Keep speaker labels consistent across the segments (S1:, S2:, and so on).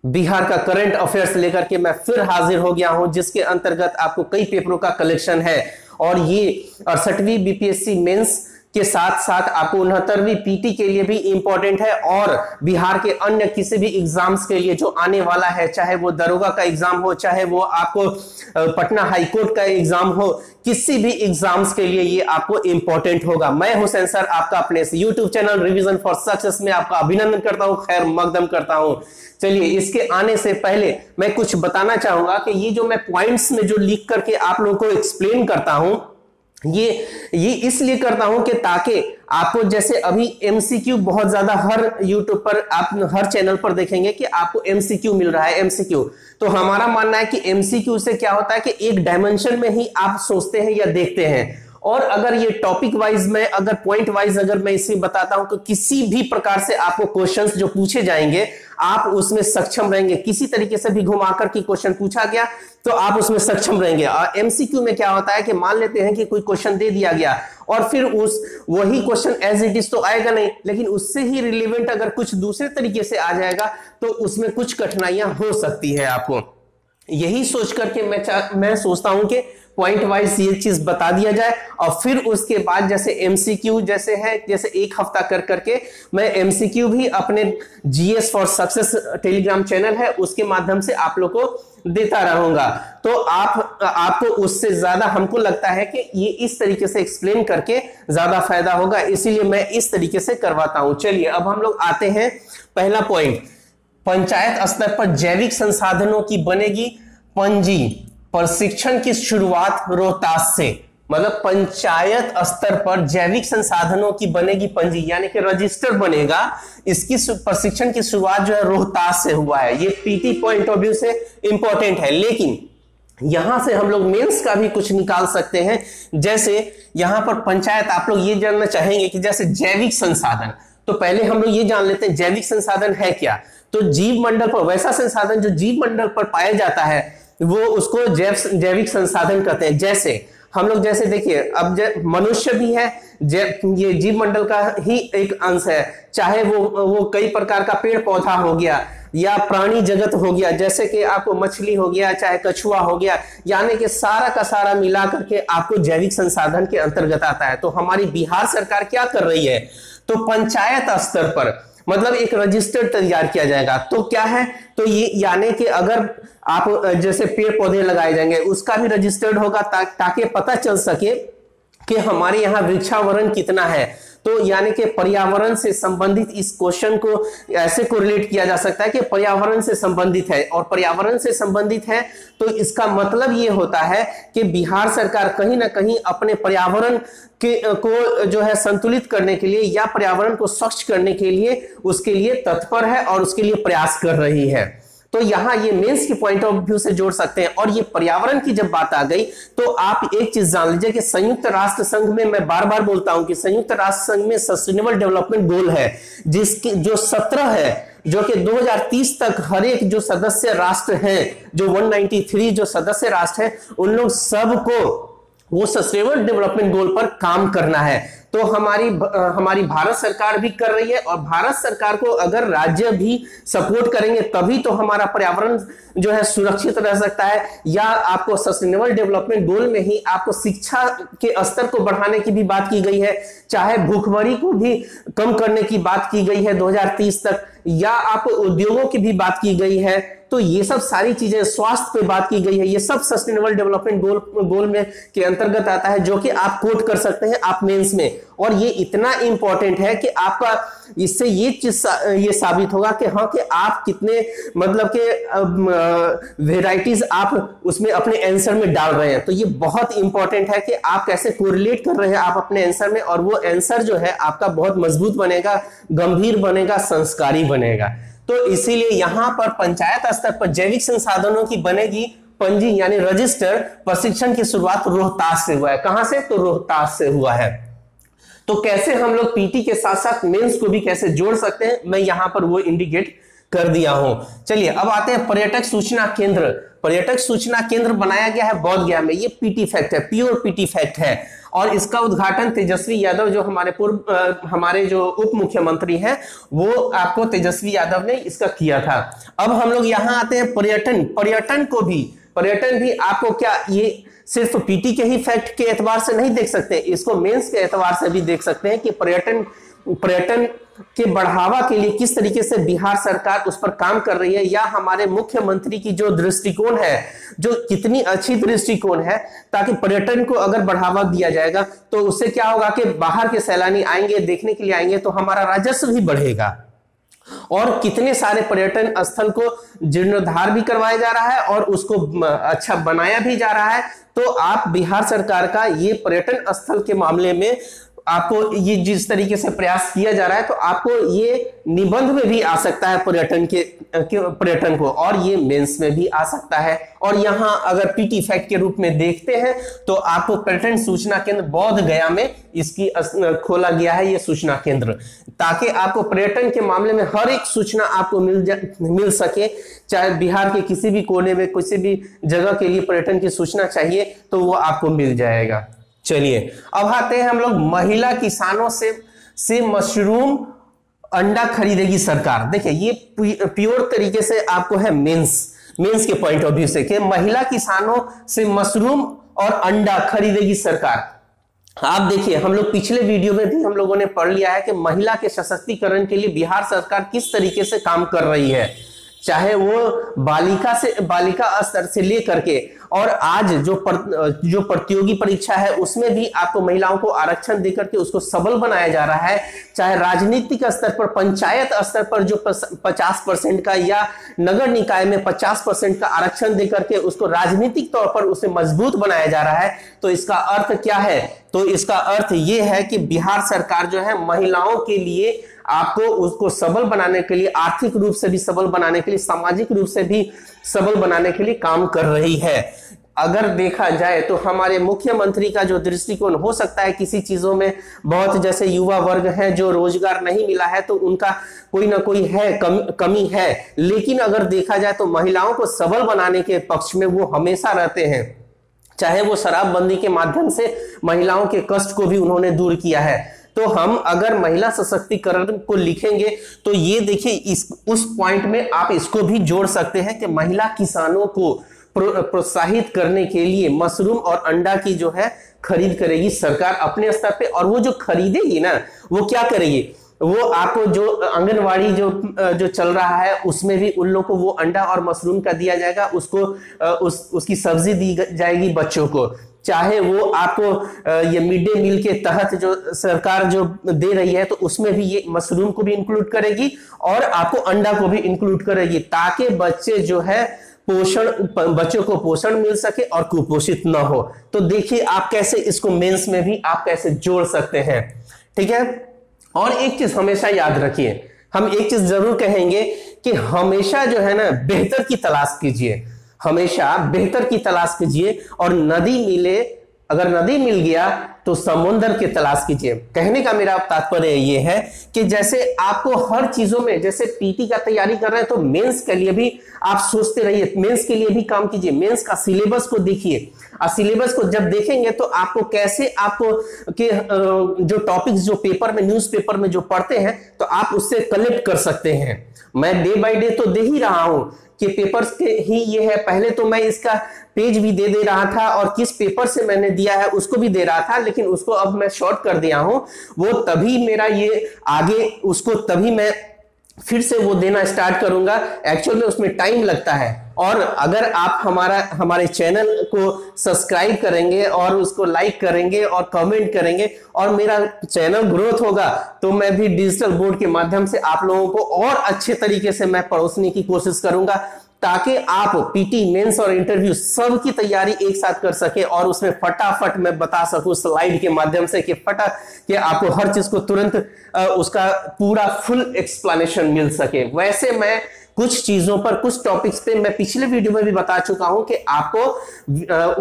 S1: बिहार का current affairs लेकर के मैं फिर हाजिर हो गया हूं, जिसके अंतर्गत आपको कई पेपरों का कलेक्शन है। और ये 68वीं बीपीएससी मेंस के साथ साथ आपको 69वीं पीटी के लिए भी इंपॉर्टेंट है, और बिहार के अन्य किसी भी एग्जाम्स के लिए जो आने वाला है, चाहे वो दरोगा का एग्जाम हो, चाहे वो आपको पटना हाईकोर्ट का एग्जाम हो, किसी भी एग्जाम्स के लिए ये आपको इंपॉर्टेंट होगा। मैं हुसैन सर आपका अपने YouTube channel revision for success में आपका अभिनंदन करता हूं, खैर मकदम करता हूं। चलिए, इसके आने से पहले मैं कुछ बताना चाहूंगा कि ये जो मैं पॉइंट्स में जो लिख करके आप लोगों को एक्सप्लेन करता हूं, ये इसलिए करता हूं कि ताकि आपको, जैसे अभी एमसीक्यू बहुत ज्यादा हर यूट्यूब पर, आप हर चैनल पर देखेंगे कि आपको एमसीक्यू मिल रहा है। एमसीक्यू तो हमारा मानना है कि एमसीक्यू से क्या होता है कि एक डायमेंशन में ही आप सोचते हैं या देखते हैं, और अगर ये टॉपिक वाइज में, अगर पॉइंट वाइज अगर मैं इसे बताता हूं, तो किसी भी प्रकार से आपको क्वेश्चंस जो पूछे जाएंगे आप उसमें सक्षम रहेंगे। किसी तरीके से भी घुमाकर के क्वेश्चन पूछा गया तो आप उसमें सक्षम रहेंगे। और एमसीक्यू में क्या होता है कि मान लेते हैं कि कोई क्वेश्चन दे दिया गया और फिर वही क्वेश्चन एज इट इज तो आएगा नहीं, लेकिन उससे ही रिलेवेंट अगर कुछ दूसरे तरीके से आ जाएगा तो उसमें कुछ कठिनाइयां हो सकती है आपको। यही सोच करके मैं सोचता हूं कि पॉइंट वाइज ये चीज बता दिया जाए, और फिर उसके बाद जैसे एमसीक्यू जैसे है, जैसे एक हफ्ता कर करके मैं एमसीक्यू भी अपने GS for success Telegram channel है उसके माध्यम से आप लोग को देता रहूंगा। तो आपको उससे ज्यादा हमको लगता है कि ये इस तरीके से एक्सप्लेन करके ज्यादा फायदा होगा, इसीलिए मैं इस तरीके से करवाता हूं। चलिए, अब हम लोग आते हैं पहला पॉइंट। पंचायत स्तर पर जैविक संसाधनों की बनेगी पंजी, प्रशिक्षण की शुरुआत रोहतास से। मतलब पंचायत स्तर पर जैविक संसाधनों की बनेगी पंजी, यानी कि रजिस्टर बनेगा, इसकी प्रशिक्षण की शुरुआत जो है रोहतास से हुआ है। ये पीटी पॉइंट ऑफ व्यू से इंपॉर्टेंट है, लेकिन यहां से हम लोग मेंस का भी कुछ निकाल सकते हैं। जैसे यहां पर पंचायत, आप लोग ये जानना चाहेंगे कि जैसे जैविक संसाधन, तो पहले हम लोग ये जान लेते हैं जैविक संसाधन है क्या। तो जीव मंडल पर, वैसा संसाधन जो जीव मंडल पर पाया जाता है वो उसको जैविक संसाधन कहते हैं। जैसे हम लोग, जैसे देखिए, अब मनुष्य भी है, ये जीव मंडल का ही एक अंश है, चाहे वो कई प्रकार का पेड़ पौधा हो गया या प्राणी जगत हो गया, जैसे कि आपको मछली हो गया, चाहे कछुआ हो गया, यानी कि सारा का सारा मिला करके आपको जैविक संसाधन के अंतर्गत आता है। तो हमारी बिहार सरकार क्या कर रही है, तो पंचायत स्तर पर मतलब एक रजिस्टर तैयार किया जाएगा। तो क्या है, तो ये यानी कि अगर आप जैसे पेड़ पौधे लगाए जाएंगे उसका भी रजिस्टर्ड होगा, ताकि पता चल सके कि हमारे यहाँ वृक्षावरण कितना है। तो यानी कि पर्यावरण से संबंधित इस क्वेश्चन को ऐसे कोरिलेट किया जा सकता है कि पर्यावरण से संबंधित है, और पर्यावरण से संबंधित है तो इसका मतलब ये होता है कि बिहार सरकार कहीं ना कहीं अपने पर्यावरण को जो है संतुलित करने के लिए या पर्यावरण को स्वच्छ करने के लिए उसके लिए तत्पर है और उसके लिए प्रयास कर रही है। तो यहां ये मेंस की पॉइंट ऑफ व्यू से जोड़ सकते हैं। और ये पर्यावरण की जब बात आ गई तो आप एक चीज जान लीजिए कि संयुक्त राष्ट्र संघ में, मैं बार बार बोलता हूं कि संयुक्त राष्ट्र संघ में सस्टेनेबल डेवलपमेंट गोल है, जिसके जो 17 है, जो कि 2030 तक हर एक जो सदस्य राष्ट्र हैं, जो 193 जो सदस्य राष्ट्र हैं, उन लोग सबको वो सस्टेनेबल डेवलपमेंट गोल पर काम करना है। तो हमारी भारत सरकार भी कर रही है, और भारत सरकार को अगर राज्य भी सपोर्ट करेंगे तभी तो हमारा पर्यावरण जो है सुरक्षित रह सकता है। या आपको सस्टेनेबल डेवलपमेंट गोल में ही आपको शिक्षा के स्तर को बढ़ाने की भी बात की गई है, चाहे भूखमरी को भी कम करने की बात की गई है 2030 तक, या आपको उद्योगों की भी बात की गई है। तो ये सब सारी चीजें, स्वास्थ्य पे बात की गई है, ये सब सस्टेनेबल डेवलपमेंट गोल में के अंतर्गत आता है, जो कि आप कोट कर सकते हैं आप मेंस में। और ये इतना इंपॉर्टेंट है कि आपका इससे ये चीज ये साबित होगा कि हाँ, कि आप कितने मतलब के वेराइटीज आप उसमें अपने आंसर में डाल रहे हैं। तो ये बहुत इंपॉर्टेंट है कि आप कैसे कोरिलेट कर रहे हैं आप अपने आंसर में, और वो आंसर जो है आपका बहुत मजबूत बनेगा, गंभीर बनेगा, संस्कारी बनेगा। तो इसीलिए यहां पर पंचायत स्तर पर जैविक संसाधनों की बनेगी पंजी यानी रजिस्टर, प्रशिक्षण की शुरुआत रोहतास से हुआ है। कहां से, तो रोहतास से हुआ है। तो कैसे हम लोग पीटी के साथ साथ मेंस को भी कैसे जोड़ सकते हैं, मैं यहां पर वो इंडिकेट कर दिया हूं। चलिए, अब आते हैं पर्यटक सूचना केंद्र। पर्यटक सूचना केंद्र बनाया गया है बोध गया में, ये पीटी फैक्ट है, प्योर पीटी फैक्ट है। और इसका उद्घाटन तेजस्वी यादव जो हमारे जो उप मुख्यमंत्री हैं वो आपको तेजस्वी यादव ने इसका किया था। अब हम लोग यहाँ आते हैं पर्यटन भी आपको क्या ये सिर्फ पीटी के ही फैक्ट के एतबार से नहीं देख सकते, इसको मेंस के एतबार से भी देख सकते हैं कि पर्यटन के बढ़ावा के लिए किस तरीके से बिहार सरकार उस पर काम कर रही है, या हमारे मुख्यमंत्री की जो दृष्टिकोण है, जो कितनी अच्छी दृष्टिकोण है, ताकि पर्यटन को अगर बढ़ावा दिया जाएगा तो उससे क्या होगा कि बाहर के सैलानी आएंगे, देखने के लिए आएंगे, तो हमारा राजस्व भी बढ़ेगा। और कितने सारे पर्यटन स्थल को जीर्णोद्धार भी करवाया जा रहा है और उसको अच्छा बनाया भी जा रहा है। तो आप बिहार सरकार का ये पर्यटन स्थल के मामले में आपको ये जिस तरीके से प्रयास किया जा रहा है, तो आपको ये निबंध में भी आ सकता है पर्यटन को, और ये मेंस में भी आ सकता है। और यहाँ अगर पीटी फैक्ट के रूप में देखते हैं तो आपको पर्यटन सूचना केंद्र बोध गया में इसकी खोला गया है ये सूचना केंद्र, ताकि आपको पर्यटन के मामले में हर एक सूचना आपको मिल सके। चाहे बिहार के किसी भी कोने में किसी भी जगह के लिए पर्यटन की सूचना चाहिए तो वो आपको मिल जाएगा। चलिए अब आते हैं हम लोग महिला किसानों से मशरूम अंडा खरीदेगी सरकार। देखिए ये प्योर तरीके से आपको है मेंस के पॉइंट ऑफ व्यू से कि महिला किसानों से मशरूम और अंडा खरीदेगी सरकार। आप देखिए हम लोग पिछले वीडियो में भी हम लोगों ने पढ़ लिया है कि महिला के सशक्तिकरण के लिए बिहार सरकार किस तरीके से काम कर रही है, चाहे वो बालिका स्तर से लेकर के और आज जो प्रतियोगी परीक्षा है उसमें भी आपको महिलाओं को आरक्षण देकर के उसको सबल बनाया जा रहा है। चाहे राजनीतिक स्तर पर, पंचायत स्तर पर जो 50% का या नगर निकाय में 50% का आरक्षण देकर के उसको राजनीतिक तौर पर उसे मजबूत बनाया जा रहा है। तो इसका अर्थ क्या है? तो इसका अर्थ ये है कि बिहार सरकार जो है महिलाओं के लिए आपको उसको सबल बनाने के लिए, आर्थिक रूप से भी सबल बनाने के लिए, सामाजिक रूप से भी सबल बनाने के लिए काम कर रही है। अगर देखा जाए तो हमारे मुख्यमंत्री का जो दृष्टिकोण हो सकता है किसी चीजों में, बहुत जैसे युवा वर्ग है जो रोजगार नहीं मिला है तो उनका कोई ना कोई है कमी है, लेकिन अगर देखा जाए तो महिलाओं को सबल बनाने के पक्ष में वो हमेशा रहते हैं। चाहे वो शराबबंदी के माध्यम से महिलाओं के कष्ट को भी उन्होंने दूर किया है। तो हम अगर महिला सशक्तिकरण को लिखेंगे तो ये देखिए उस पॉइंट में आप इसको भी जोड़ सकते हैं कि महिला किसानों को प्रोत्साहित करने के लिए मशरूम और अंडा की जो है खरीद करेगी सरकार अपने स्तर पे। और वो जो खरीदेगी ना, वो क्या करेगी, वो आपको जो आंगनवाड़ी जो चल रहा है उसमें भी उन लोगों को वो अंडा और मशरूम का दिया जाएगा, उसको उसकी सब्जी दी जाएगी बच्चों को। चाहे वो आपको ये मिड डे मील के तहत जो सरकार जो दे रही है तो उसमें भी ये मशरूम को भी इंक्लूड करेगी और आपको अंडा को भी इंक्लूड करेगी, ताकि बच्चे जो है बच्चों को पोषण मिल सके और कुपोषित ना हो। तो देखिए आप कैसे इसको मेंस में भी आप कैसे जोड़ सकते हैं, ठीक है। और एक चीज हमेशा याद रखिए, हम एक चीज जरूर कहेंगे कि हमेशा जो है ना बेहतर की तलाश कीजिए, हमेशा बेहतर की तलाश कीजिए। और नदी मिले, अगर नदी मिल गया तो समुद्र की तलाश कीजिए। कहने का मेरा तात्पर्य ये है कि जैसे आपको हर चीजों में, जैसे पीटी का तैयारी कर रहे हैं तो मेंस के लिए भी आप सोचते रहिए, मेंस के लिए भी काम कीजिए। मेंस का सिलेबस को देखिए, और सिलेबस को जब देखेंगे तो आपको कैसे आपको के जो टॉपिक्स जो पेपर में, न्यूज़पेपर में जो पढ़ते हैं तो आप उससे कलेक्ट कर सकते हैं। मैं डे बाय डे तो दे ही रहा हूं कि पेपर्स के ही ये है, पहले तो मैं इसका पेज भी दे रहा था और किस पेपर से मैंने दिया है उसको भी दे रहा था, लेकिन उसको अब मैं शॉर्ट कर दिया हूं। वो तभी मेरा ये आगे उसको तभी मैं फिर से वो देना स्टार्ट करूंगा। एक्चुअल में उसमें टाइम लगता है। और अगर आप हमारे चैनल को सब्सक्राइब करेंगे और उसको लाइक करेंगे और कमेंट करेंगे और मेरा चैनल ग्रोथ होगा तो मैं भी डिजिटल बोर्ड के माध्यम से आप लोगों को और अच्छे तरीके से मैं परोसने की कोशिश करूंगा, ताकि आप पीटी, मेंस और इंटरव्यू सब की तैयारी एक साथ कर सके और उसमें फटाफट मैं बता सकूं स्लाइड के माध्यम से कि कि आपको हर चीज को तुरंत उसका पूरा फुल एक्सप्लेनेशन मिल सके। वैसे मैं कुछ चीजों पर, कुछ टॉपिक्स पे मैं पिछले वीडियो में भी बता चुका हूं कि आपको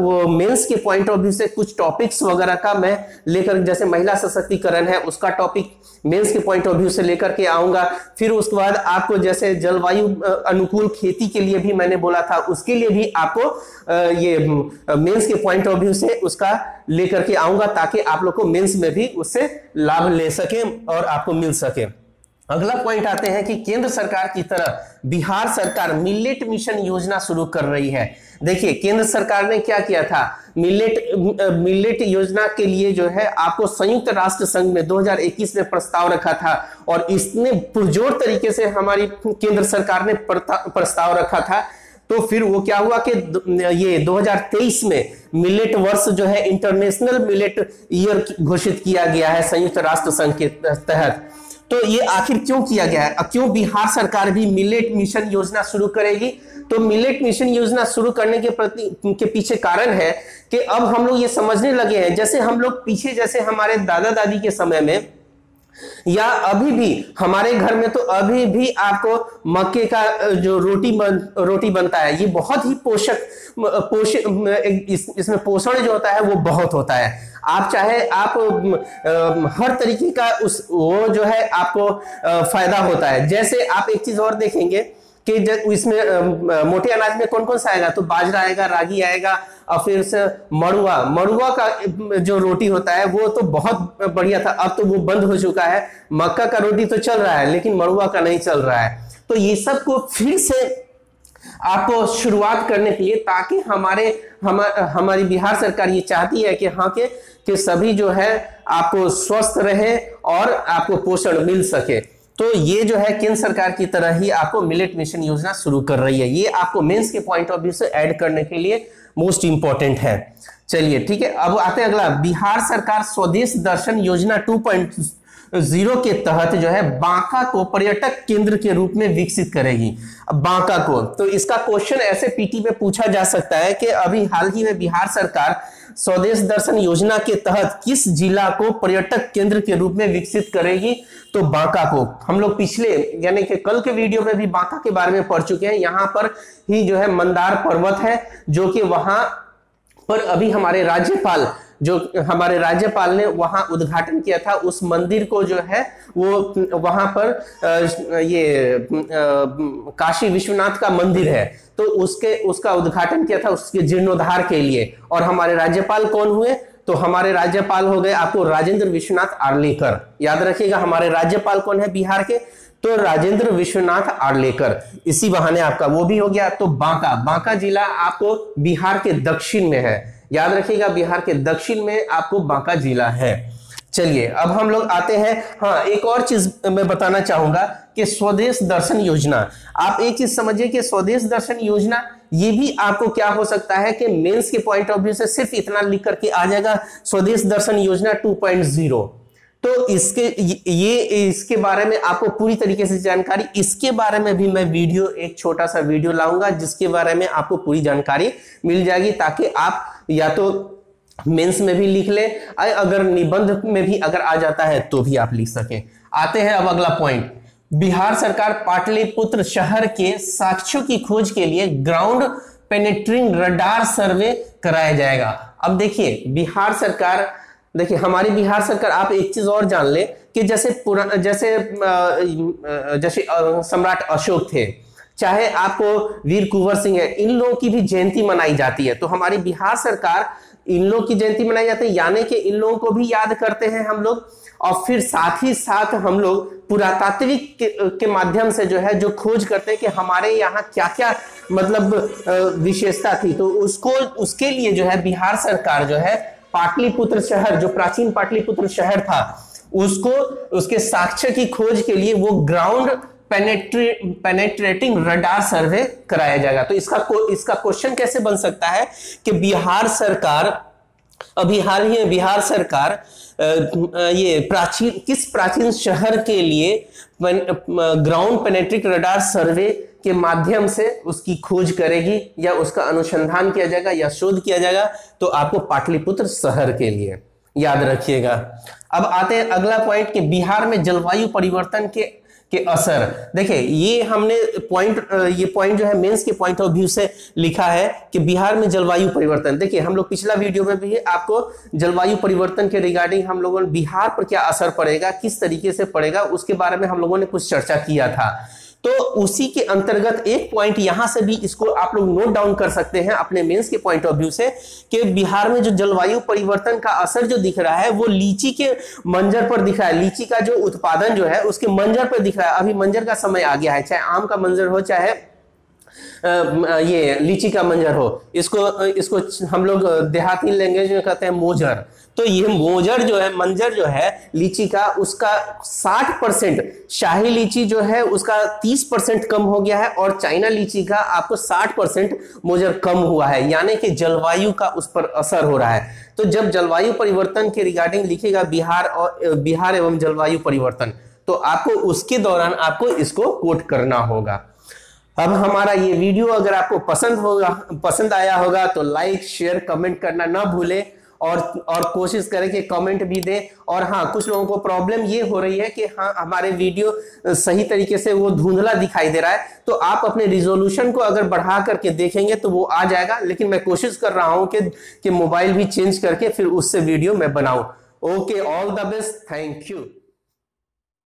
S1: वो मेंस के पॉइंट ऑफ व्यू से कुछ टॉपिक्स वगैरह का मैं लेकर, जैसे महिला सशक्तिकरण है उसका टॉपिक मेंस के पॉइंट ऑफ व्यू से लेकर के आऊंगा। फिर उसके बाद आपको जैसे जलवायु अनुकूल खेती के लिए भी मैंने बोला था, उसके लिए भी आपको ये मेंस के पॉइंट ऑफ व्यू से उसका लेकर के आऊंगा, ताकि आप लोग को मेंस में भी उससे लाभ ले सके और आपको मिल सके। अगला पॉइंट आते हैं कि केंद्र सरकार की तरह बिहार सरकार मिलेट मिशन योजना शुरू कर रही है। देखिए केंद्र सरकार ने क्या किया था, मिलेट योजना के लिए जो है आपको संयुक्त राष्ट्र संघ में 2021 में प्रस्ताव रखा था, और इसने पुरजोर तरीके से हमारी केंद्र सरकार ने प्रस्ताव रखा था। तो फिर वो क्या हुआ कि ये 2023 में मिलेट वर्ष जो है इंटरनेशनल मिलेट ईयर घोषित किया गया है संयुक्त राष्ट्र संघ के तहत। तो ये आखिर क्यों किया गया है, क्यों बिहार सरकार भी मिलेट मिशन योजना शुरू करेगी? तो मिलेट मिशन योजना शुरू करने के पीछे कारण है कि अब हम लोग ये समझने लगे हैं, जैसे हम लोग पीछे जैसे हमारे दादा दादी के समय में या अभी भी हमारे घर में, तो अभी भी आपको मक्के का जो रोटी बनता है, ये बहुत ही इसमें पोषण जो होता है वो बहुत होता है। आप चाहे आप हर तरीके का वो जो है आपको फायदा होता है। जैसे आप एक चीज और देखेंगे कि इसमें मोटे अनाज में कौन कौन सा आएगा, तो बाजरा आएगा, रागी आएगा, और फिर से मड़ुआ का जो रोटी होता है वो तो बहुत बढ़िया था, अब तो वो बंद हो चुका है। मक्का का रोटी तो चल रहा है लेकिन मड़ुआ का नहीं चल रहा है। तो ये सब को फिर से आपको शुरुआत करने के लिए, ताकि हमारी बिहार सरकार ये चाहती है कि हाँ कि सभी जो है आपको स्वस्थ रहे और आपको पोषण मिल सके। तो ये जो है केंद्र सरकार की तरह ही आपको मिलेट मिशन योजना शुरू कर रही है। ये आपको मेंस के पॉइंट ऑफ व्यू से ऐड करने के लिए मोस्ट इंपॉर्टेंट है। चलिए ठीक है, अब आते हैं अगला। बिहार सरकार स्वदेश दर्शन योजना 2.0 के तहत जो है बांका को पर्यटक केंद्र के रूप में विकसित करेगी। अब बांका को, तो इसका क्वेश्चन ऐसे पीटी में पूछा जा सकता है कि अभी हाल ही में बिहार सरकार स्वदेश दर्शन योजना के तहत किस जिला को पर्यटक केंद्र के रूप में विकसित करेगी? तो बांका को। हम लोग पिछले यानी कि कल के वीडियो में भी बांका के बारे में पढ़ चुके हैं। यहां पर ही जो है मंदार पर्वत है, जो कि वहां पर अभी हमारे राज्यपाल ने वहां उद्घाटन किया था। उस मंदिर को जो है वो वहां पर ये काशी विश्वनाथ का मंदिर है, तो उसका उद्घाटन किया था उसके जीर्णोद्धार के लिए। और हमारे राज्यपाल कौन हुए? तो हमारे राज्यपाल हो गए आपको राजेंद्र विश्वनाथ आर्लेकर। याद रखिएगा हमारे राज्यपाल कौन है बिहार के? तो राजेंद्र विश्वनाथ आर्लेकर। इसी बहाने आपका वो भी हो गया। तो बांका जिला आपको बिहार के दक्षिण में है। याद रखिएगा बिहार के दक्षिण में आपको बांका जिला है। चलिए अब हम लोग आते हैं, हाँ एक और चीज मैं बताना चाहूंगा कि स्वदेश दर्शन योजना। आप एक चीज समझिए कि स्वदेश दर्शन योजना ये भी आपको क्या हो सकता है कि मेंस के पॉइंट ऑफ व्यू से सिर्फ इतना लिख करके आ जाएगा, स्वदेश दर्शन योजना 2.0। तो इसके बारे में आपको पूरी तरीके से जानकारी, इसके बारे में भी मैं एक छोटा सा वीडियो लाऊंगा जिसके बारे में आपको पूरी जानकारी मिल जाएगी, ताकि आप या तो मेंस में भी लिख ले, अगर निबंध में भी अगर आ जाता है तो भी आप लिख सकें। आते हैं अब अगला पॉइंट। बिहार सरकार पाटलिपुत्र शहर के साक्ष्यों की खोज के लिए ग्राउंड पेनेट्रिंग रडार सर्वे कराया जाएगा। अब देखिए हमारी बिहार सरकार, आप एक चीज और जान ले कि जैसे सम्राट अशोक थे, चाहे आपको वीर कुंवर सिंह है, इन लोगों की भी जयंती मनाई जाती है। तो हमारी बिहार सरकार इन लोगों की जयंती मनाई जाती है, यानी कि इन लोगों को भी याद करते हैं हम लोग। और फिर साथ ही साथ हम लोग पुरातात्विक के माध्यम से जो है जो खोज करते हैं कि हमारे यहाँ क्या क्या मतलब विशेषता थी। तो उसके लिए जो है बिहार सरकार जो है पाटलिपुत्र शहर, जो प्राचीन पाटलिपुत्र शहर था, उसके साक्ष्य की खोज के लिए वो ग्राउंड पेनेट्रेटिंग रडार सर्वे कराया जाएगा। तो इसका क्वेश्चन कैसे बन सकता है कि बिहार सरकार अभी हाल ही में बिहार सरकार ये किस प्राचीन शहर के लिए ग्राउंड पेनेट्रिक रडार सर्वे के माध्यम से उसकी खोज करेगी या उसका अनुसंधान किया जाएगा या शोध किया जाएगा? तो आपको पाटलिपुत्र शहर के लिए याद रखिएगा। अब आते हैं अगला पॉइंट कि बिहार में जलवायु परिवर्तन के असर। देखिए ये हमने ये पॉइंट जो है मेंस के पॉइंट ऑफ व्यू से लिखा है कि बिहार में जलवायु परिवर्तन। देखिए हम लोग पिछला वीडियो में भी आपको जलवायु परिवर्तन के रिगार्डिंग हम लोगों ने बिहार पर क्या असर पड़ेगा, किस तरीके से पड़ेगा, उसके बारे में हम लोगों ने कुछ चर्चा किया था। तो उसी के अंतर्गत एक पॉइंट यहां से भी इसको आप लोग नोट डाउन कर सकते हैं अपने मेंस के पॉइंट ऑफ व्यू से कि बिहार में जो जलवायु परिवर्तन का असर जो दिख रहा है वो लीची के मंजर पर दिख रहा है। लीची का जो उत्पादन जो है उसके मंजर पर दिख रहा है। अभी मंजर का समय आ गया है, चाहे आम का मंजर हो चाहे ये लीची का मंजर हो, इसको हम लोग देहाती लैंग्वेज में कहते हैं मोजर। तो ये मोजर जो है, मंजर जो है लीची का, उसका 60%, शाही लीची जो है उसका 30% कम हो गया है और चाइना लीची का आपको 60% मोजर कम हुआ है, यानी कि जलवायु का उस पर असर हो रहा है। तो जब जलवायु परिवर्तन के रिगार्डिंग लिखेगा बिहार एवं जलवायु परिवर्तन, तो आपको उसके दौरान आपको इसको कोट करना होगा। अब हमारा ये वीडियो अगर आपको पसंद आया होगा तो लाइक शेयर कमेंट करना ना भूलें और कोशिश करें कि कमेंट भी दें। और हाँ, कुछ लोगों को प्रॉब्लम ये हो रही है कि हाँ हमारे वीडियो सही तरीके से वो धुंधला दिखाई दे रहा है, तो आप अपने रिजोल्यूशन को अगर बढ़ा करके देखेंगे तो वो आ जाएगा। लेकिन मैं कोशिश कर रहा हूं कि मोबाइल भी चेंज करके फिर उससे वीडियो मैं बनाऊं। Okay, all the best, thank you.